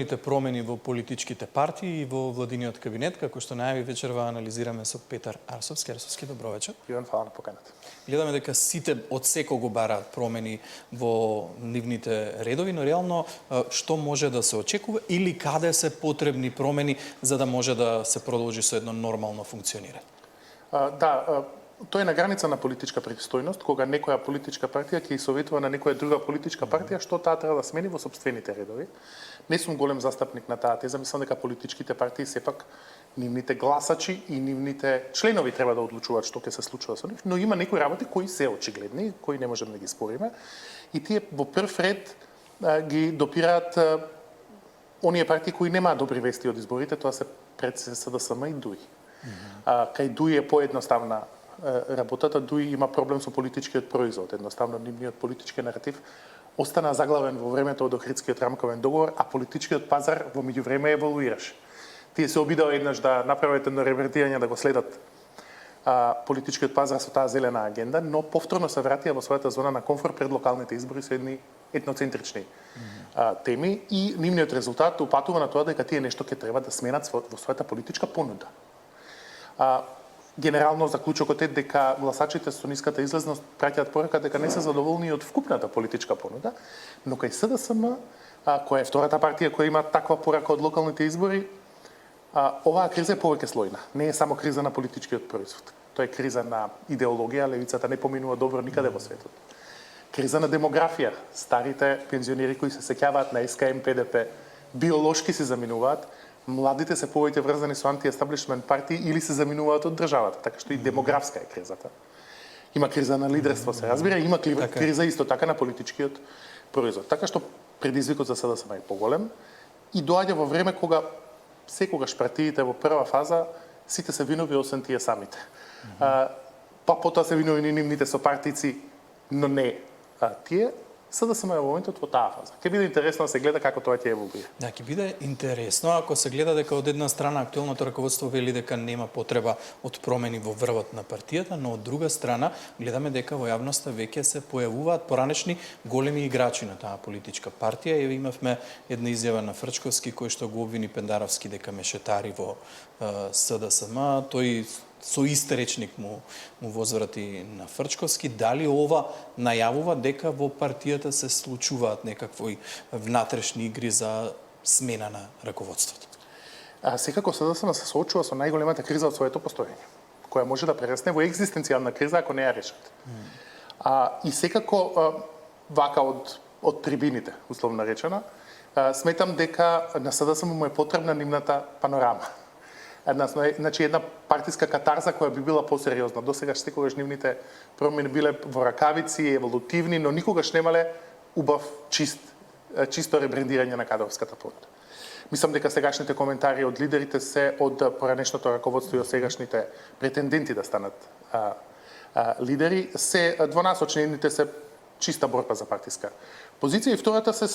Промени во политичките партии и во владиниот кабинет, како што најави вечерва анализираме со Петар Арсовски. Арсовски, добро вечер. Иван, фала на поканата. Гледаме дека сите од секого бараат промени во нивните редови, но реално што може да се очекува или каде се потребни промени за да може да се продолжи со едно нормално функционирање? Тоа е на граница на политичка пристојност, кога некоја политичка партија ќе советува на некоја друга политичка партија што таа треба да смени во сопствените редови. Не сум голем застапник на таа теза, мислам дека политичките партии сепак нивните гласачи и нивните членови треба да одлучуваат што ќе се случува со нив, но има некои работи кои се очигледни, кои не можеме да ги спориме, и тие во прв ред ги допираат оние партии кои немаат добри вести од изборите, тоа се пред СДСМ и ДУИ. Кај ДУИ е поедноставна работата, ДУИ има проблем со политичкиот производ, едноставно нивниот политички наратив остана заглавен во времето од Охридскиот рамковен договор, а политичкиот пазар во меѓувреме еволуираше. Тие се обидаа еднаш да направат едно ревертирање да го следат политичкиот пазар со таа зелена агенда, но повторно се вратија во својата зона на комфорт пред локалните избори со едни етноцентрични теми и нивниот резултат упатува на тоа дека тие нешто ќе треба да сменат во својата политичка понуда. Генерално заклучокот е дека гласачите со ниската излезност праќаат порака дека не се задоволни од вкупната политичка понуда, но кај СДСМ, која е втората партија која има таква порака од локалните избори, оваа криза е повеќе слојна. Не е само криза на политичкиот производ. Тоа е криза на идеологија, левицата не поминува добро никаде во светот. Криза на демографија, старите пензионери кои се сеќаваат на СКМ, ПДП, биолошки се заминуваат, младите се повеќе врзани со анти-естаблишмент партии или се заминуваат од државата, така што и демографска е кризата. Има криза на лидерство, се разбира, има криза исто така на политичкиот производ. Така што предизвикот за СДСМ е поголем и доаѓа во време кога секогаш партиите во прва фаза сите се винови освен тие самите. Па потоа се винови нивните сопартици, но не тие. СДСМ во моментот во таа фаза. Ќе биде интересно да се гледа како тоа ќе еволуира. Да, ќе биде интересно ако се гледа дека од една страна актуелното раководство вели дека нема потреба од промени во врвот на партијата, но од друга страна гледаме дека во јавноста веќе се појавуваат поранешни големи играчи на таа политичка партија. Еве имавме една изјава на Фрчковски кој што го обвини Пендаровски дека мешетари во СДСМ. Тој со ист речник му возврати на Фрчковски. Дали ова најавува дека во партијата се случуваат некакви внатрешни игри за смена на раководството? Секако СДСМ се соочува со најголемата криза од своето постоење, која може да прерасне во екзистенцијална криза ако не ја решат. И секако вака од трибините, условно речено, сметам дека на СДСМ му е потребна нивната панорама. Значи една партиска катарза која би била посериозна. Досегаш секогаш нивните промени биле во ракавици, еволутивни, но никогаш немале убав чисто ребрендирање на кадровската понуда. Мислам дека сегашните коментари од лидерите се од поранешното раководство и од сегашните претенденти да станат лидери се двонасочни, едните се чиста борба за партиска позиција и втората се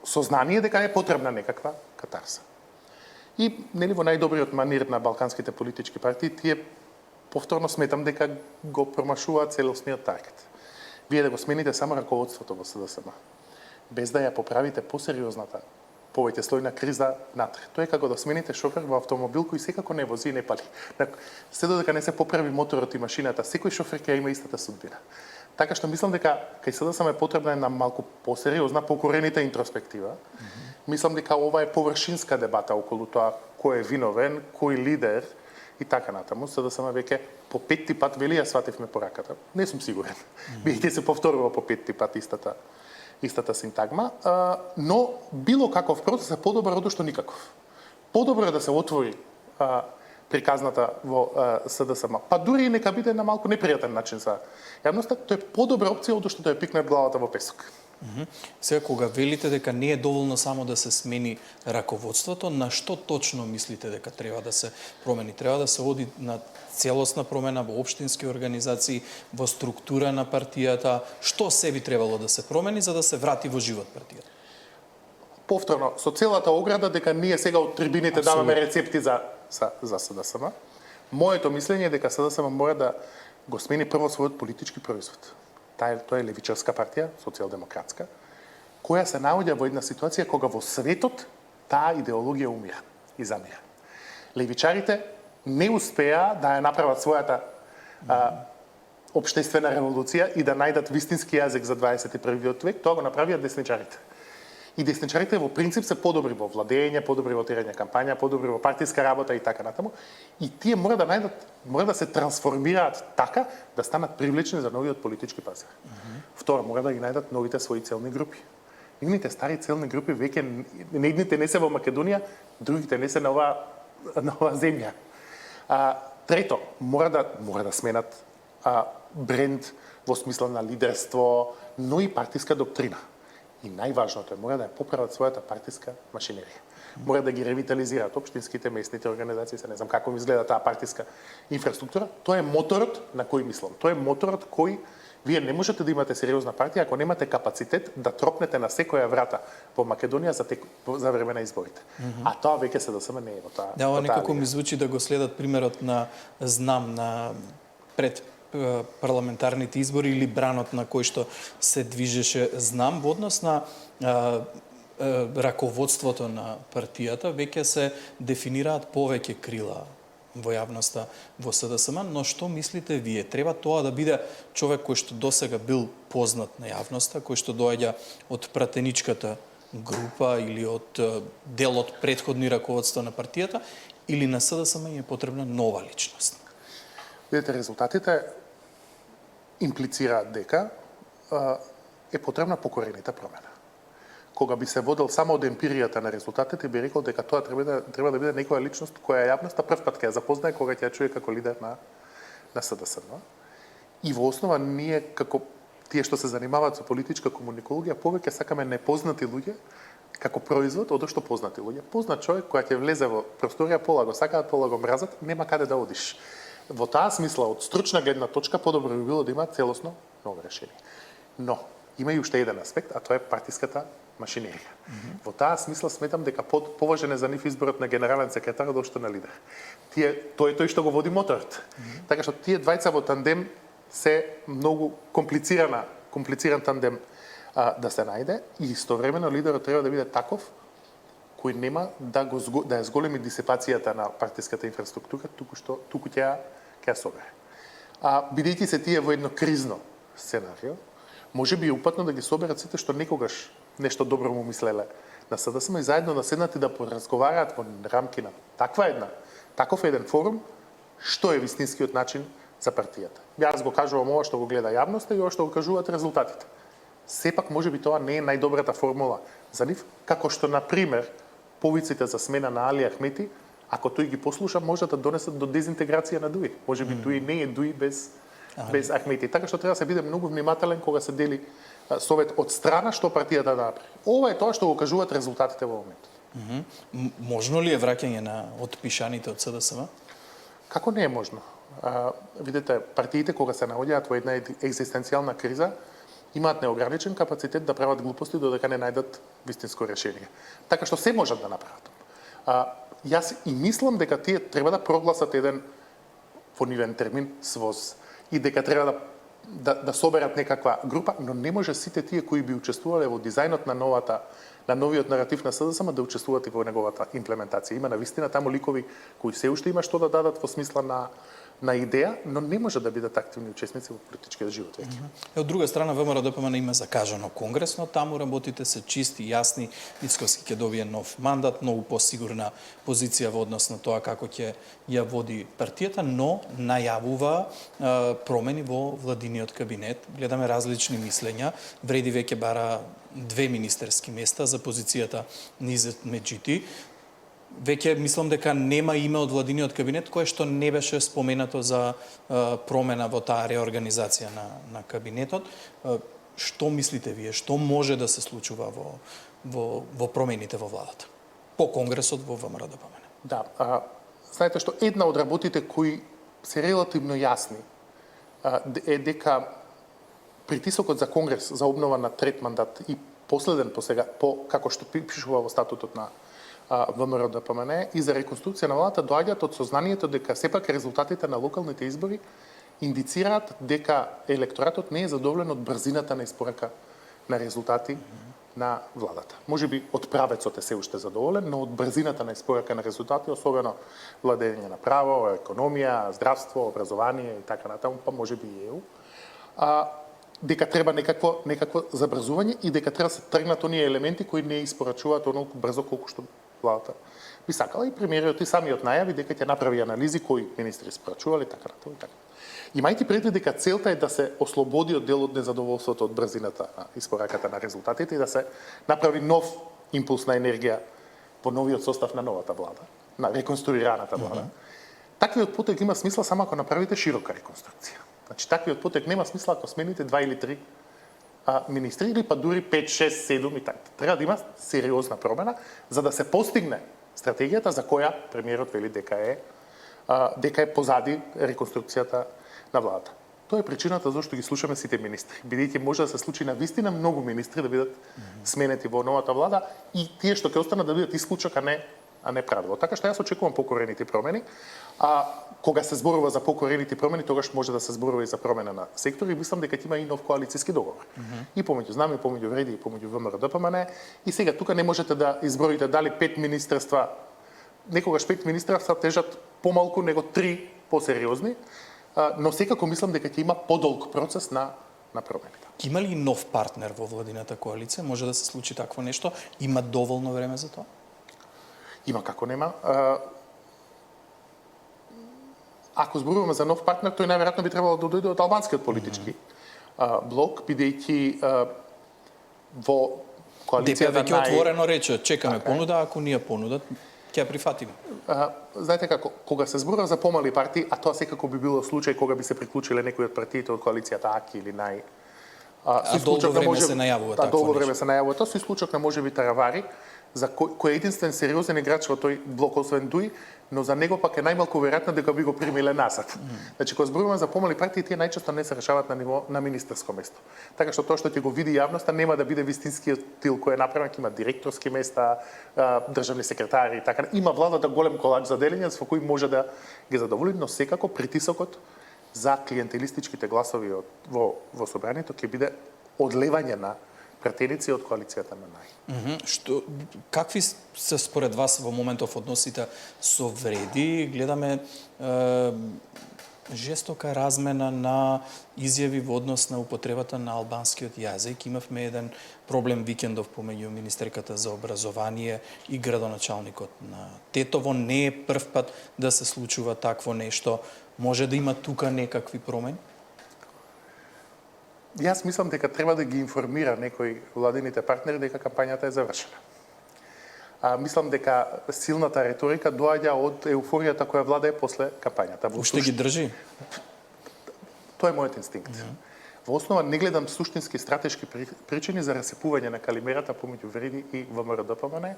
сознание дека е потребна некаква катарза. И нели во најдобриот манир на балканските политички партии тие повторно сметам дека го промашуваат целосниот таргет. Вие да го смените само раководството во СДСМ, без да ја поправите посериозната, повеќе слојна криза натре. Тоа е како да смените шофер во автомобил кој секако не вози и не пали. Се додека не се поправи моторот и машината, секој шофер ќе има истата судбина. Така што мислам дека кај СДСМ е потребна една малку посериозна, покоренита интроспектива. Мислам дека ова е површинска дебата околу тоа кој е виновен, кој лидер и така натаму. СДСМ веќе по петти пат вели ја свативме пораката. Не сум сигурен. Биќе се повторува по петти пат истата синтагма, но било каков процес е подобар од што никаков. Подобро е да се отвори приказната во СДСМ. Па дури и нека биде на малку непријатен начин за јавноста, тоа е подобра опција од што да ја пикнат главата во песок. Сега, кога велите дека не е доволно само да се смени раководството, на што точно мислите дека треба да се промени? Треба да се оди на целосна промена во општински организации, во структура на партијата? Што се би требало да се промени за да се врати во живот партијата? Повторно, со целата ограда дека ние сега од трибините даваме рецепти за СДСМ, моето мислење е дека СДСМ мора да го смени прво својот политички производ. Тоа е левичарска партија, социјалдемократска, која се наоѓа во една ситуација кога во светот таа идеологија умира и замира. Левичарите не успеа да ја направат својата општествена револуција и да најдат вистински јазик за 21. век, тоа го направија десничарите. И десничарите во принцип се подобри во владење, подобри во тирање кампања, подобри во партиска работа и така натаму. И тие мора да се трансформираат така да станат привлечни за новиот политички пазар. Второ, мора да ги најдат новите своји целни групи. Нивните стари целни групи веќе едните не се во Македонија, другите не се на оваа земја. Трето, мора да сменат бренд во смисла на лидерство, но и партиска доктрина. И најважното е, мора да ја поправат својата партиска машинерија. Мора да ги ревитализираат општинските, местните организации, се не знам како ми изгледа таа партиска инфраструктура. Тоа е моторот на кој мислам. Тоа е моторот кој вие не можете да имате сериозна партија ако немате капацитет да тропнете на секоја врата во Македонија за време на изборите. А тоа веќе СДСМ не е во таа. Да, ова некако ми звучи да го следат примерот на знам на пред парламентарните избори или бранот на кој што се движеше знам во однос на раководството на партијата, веќе се дефинираат повеќе крила во јавноста во СДСМ, но што мислите вие? Треба тоа да биде човек кој што досега бил познат на јавноста, кој што доаѓа од пратеничката група или од дел од претходни раководства на партијата, или на СДСМ е потребна нова личност? Видете, резултатите имплицираат дека е потребна покоренита промена. Кога би се водел само од емпиријата на резултатите, би рекол дека тоа треба да биде некоја личност која јавноста прв пат ќе ја запознае кога ќе ја чуе како лидер на СДСМ. И во основа ние како тие што се занимаваат со политичка комуникологија повеќе сакаме непознати луѓе како производ од што познати луѓе. Познат човек која ќе влезе во просторија, пола го сакаат, пола го мразат, нема каде да одиш. Во таа смисла, од стручна гледна точка, подобро би било да има целосно ново решение. Но, има и уште еден аспект, а тоа е партиската машинерија. Во таа смисла сметам дека поважен е за нив изборот на генерален секретар од што на лидер. Тој што го води моторот. Така што тие двајца во тандем се многу комплициран тандем да се најде и истовремено лидерот треба да биде таков кој нема да ја зголеми дисипацијата на партиската инфраструктура, туку ќе ја собере. Бидејќи се тие во едно кризно сценарио, може би е упатно да ги соберат сите што некогаш нешто добро му мислеле на СДСМ и заедно да седнат и да поразговараат во рамки на таков еден форум, што е вистинскиот начин за партијата. Јас го кажувам ова што го гледа јавноста и ова што го кажуваат резултатите. Сепак може би тоа не е најдобрата формула за нив, како што на пример повиците за смена на Али Ахмети, ако тој ги послуша, може да донесат до дезинтеграција на Дуи. Може би Дуи не е Дуи без Ахмети. Така што треба да се биде многу внимателен кога се дели совет од страна што партијата да направи. Ова е тоа што го кажуваат резултатите во моментот. Можно ли е враќање на отпишаните од СДСМ? Како не е можно? Видете, партиите кога се наоѓаат во една екзистенцијална криза, имаат неограничен капацитет да прават глупости додека не најдат вистинско решение. Така што се можат да направат. Јас и мислам дека тие треба да прогласат еден во нивен термин своз и дека треба да соберат некаква група, но не може сите тие кои би учествувале во дизајнот на новиот наратив на СДСМ да учествуват и во неговата имплементација. Има навистина таму ликови кои се уште има што да дадат во смисла на идеја, но не може да бидат активни учесници во политичкиот живот веќе. Од друга страна, ВМРО-ДПМН има закажано конгрес, но таму работите се чисти, јасни. Мицковски ќе добие нов мандат, многу посигурна позиција во однос на тоа како ќе ја води партијата, но најавува промени во владиниот кабинет. Гледаме различни мислења. Вреди веќе бара 2 министерски места за позицијата Низет Меджити. Веќе мислам дека нема име од владиниот кабинет кое што не беше споменато за промена во таа реорганизација на кабинетот. Што мислите вие? Што може да се случува во промените во владата? По конгресот во ВМРО-ДПМН. Да, знаете што една од работите кои се релативно јасни е дека притисокот за конгрес за обнова на трет мандат и последен како што пишува во статутот на ВМРО-ДПМН и за реконструкција на владата доаѓаат од сознанието дека сепак резултатите на локалните избори индицираат дека електоратот не е задоволен од брзината на испорака на резултати на владата. Можеби од правецот е се уште задоволен, но од брзината на испорака на резултати, особено владење на право, економија, здравство, образование и така натаму, па можеби и ЕУ, дека треба некакво забрзување и дека треба да се тргнат оние елементи кои не испорачуваат онолку брзо колку што владата би сакала, и премиерот и самиот најави дека ќе направи анализи кои министри испорачувале така натаму и така. Имајќи предвид дека целта е да се ослободи од дел од незадоволството од брзината на испораката на резултатите и да се направи нов импулс на енергија во новиот состав на новата влада, на реконструираната влада. Таквиот потек има смисла само ако направите широка реконструкција. Значи, таквиот потек нема смисла ако смените 2 или 3 министри, или па дури 5, 6, 7 и така. Треба да има сериозна промена, за да се постигне стратегијата за која премиерот вели дека е позади реконструкцијата на владата. Тоа е причината зашто ги слушаме сите министри. Бидејќи може да се случи на вистина многу министри да бидат сменети во новата влада и тие што ќе останат да бидат исклучок, а не правило. Така што јас очекувам покорените промени. Кога се зборува за покорените промени, тогаш може да се зборува и за промена на сектори, и мислам дека ќе има и нов коалициски договор. И помеѓу Знаме, и помеѓу Вреди, и помеѓу ВМРО ДПМН. И сега тука не можете да изброите дали 5 министерства, некогаш 5 министерства тежат помалку него 3 посериозни, но секако мислам дека ќе има подолг процес на промените. Има ли нов партнер во владината коалиција? Може да се случи такво нешто? Има доволно време за тоа? Има, како нема. Ако зборуваме за нов партнер, тој најверојатно би требало да дојде од албанскиот политички блок, бидејќи во коалицијата ДП веќе отворено рече, чекаме понуда, ако ние понудат, ќе ја прифатиме. Знаете како, кога се зборува за помали партии, а тоа секако би било случај кога би се приклучиле некои од партиите од коалицијата АКИ или нај долго време се најавува такво долго време се најавува тоа, со исклучок на можеби Таравари, за кој е единствен сериозен играч во тој блок освен Дуј, но за него пак е најмалку веројатно дека би го примиле насад. Значи, кога зборуваме за помали партии, тие најчесто не се решаваат на ниво на министерско место. Така што тоа што ќе го види јавноста нема да биде вистинскиот тил кој е направен, ќе има директорски места, државни секретари и така. Има владата голем колач за делење со кој може да ги задоволи, но секако притисокот за клиентелистичките гласови во собранието ќе биде одлевање на пратеници од коалицијата на нај. Какви се според вас во моментов односите со Вреди? Гледаме жестока размена на изјави во однос на употребата на албанскиот јазик. Имавме еден проблем викендов помеѓу министерката за образование и градоначалникот на Тетово. Не е прв пат да се случува такво нешто. Може да има тука некакви промени? Јас мислам дека треба да ги информира некои владините партнери дека кампањата е завршена. Мислам дека силната реторика доаѓа од еуфоријата која владее после кампањата. Уште ги држи? Тоа е мојот инстинкт. Во основа не гледам суштински стратешки причини за расипување на калимерата помеѓу Вреди и ВМРО ДПМН,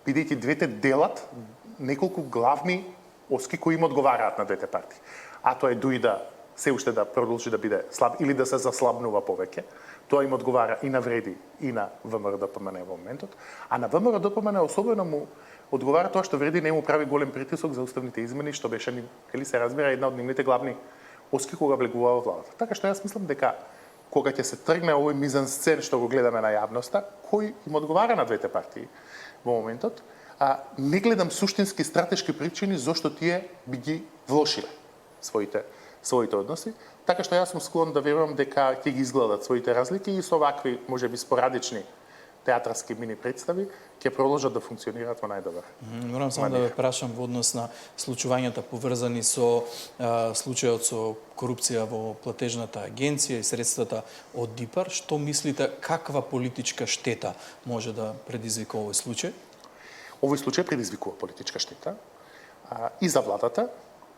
бидејќи двете делат неколку главни оски кои им одговараат на двете партии. А тоа е Дуј да се уште да продолжи да биде слаб или да се заслабнува повеќе. Тоа им одговара и на Вреди и на ВМРО ДПМН во моментот. А на ВМРО ДПМН особено му одговара тоа што Вреди не му прави голем притисок за уставните измени, што беше, или се разбира, една од нивните главни оски кога влегува во владата. Така што јас мислам дека кога ќе се тргне овој мизансцен што го гледаме на јавноста, кој им одговара на двете партии во моментот, не гледам суштински стратешки причини зошто тие би ги влошиле своите односи, така што јас сум склон да верувам дека ќе ги изгладат своите разлики и со вакви, можеби спорадични театарски мини представи ќе продолжат да функционираат во најдобар. Морам само да ве прашам во однос на случувањата поврзани со случајот со корупција во платежната агенција и средствата од ДИПАР, што мислите каква политичка штета може да предизвика овој случај? Овој случај предизвикува политичка штета и за владата,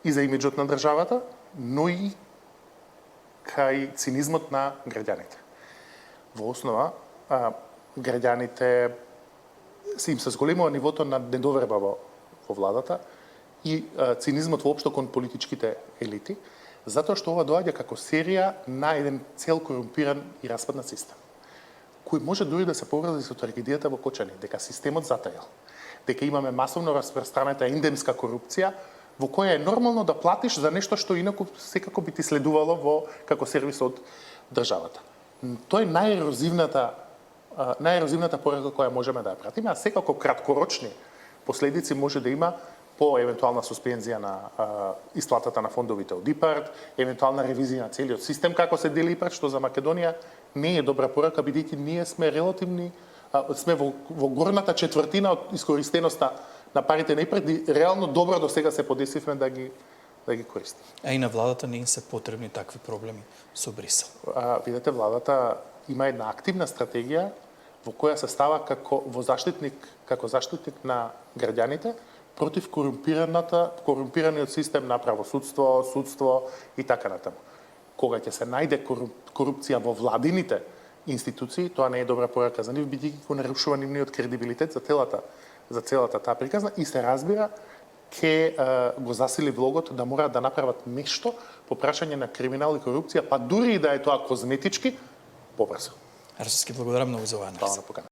и за имиджот на државата, но и кај цинизмот на граѓаните. Во основа, граѓаните им се зголемува нивото на недоверба во владата и цинизмот воопшто кон политичките елити, затоа што ова доаѓа како серија на еден цел корумпиран и распаднат систем, кој може дури да се поврзе со трагедијата во Кочани, дека системот затајал, дека имаме масовно распространета ендемска корупција, во која е нормално да платиш за нешто што инаку секако би ти следувало како сервис од државата. Тоа е најерозивната најерозивната порака која можеме да ја пратиме, а секако краткорочни последици може да има по евентуална суспензија на исплатата на фондовите од ИПАРД, евентуална ревизија на целиот систем како се дели ИПАРД, што за Македонија не е добра порака, бидејќи ние сме релативни, сме во горната четвртина од искористеноста на парите на ИПАРД и реално добро до сега се подесивме да ги користиме. А и на владата не им се потребни такви проблеми со Брисел. Видете, владата има една активна стратегија во која се става како заштитник на граѓаните против корумпираниот систем на правосудство, судство и така натаму. Кога ќе се најде корупција во владините институции, тоа не е добра порака за нив, бидејќи го нарушува нивниот кредибилитет за целата таа приказна и се разбира ќе го засили влогот да мораат да направат нешто по прашање на криминал и корупција, па дури и да е тоа козметички, побрзо. Арсовски, благодарам многу за оваа анализа.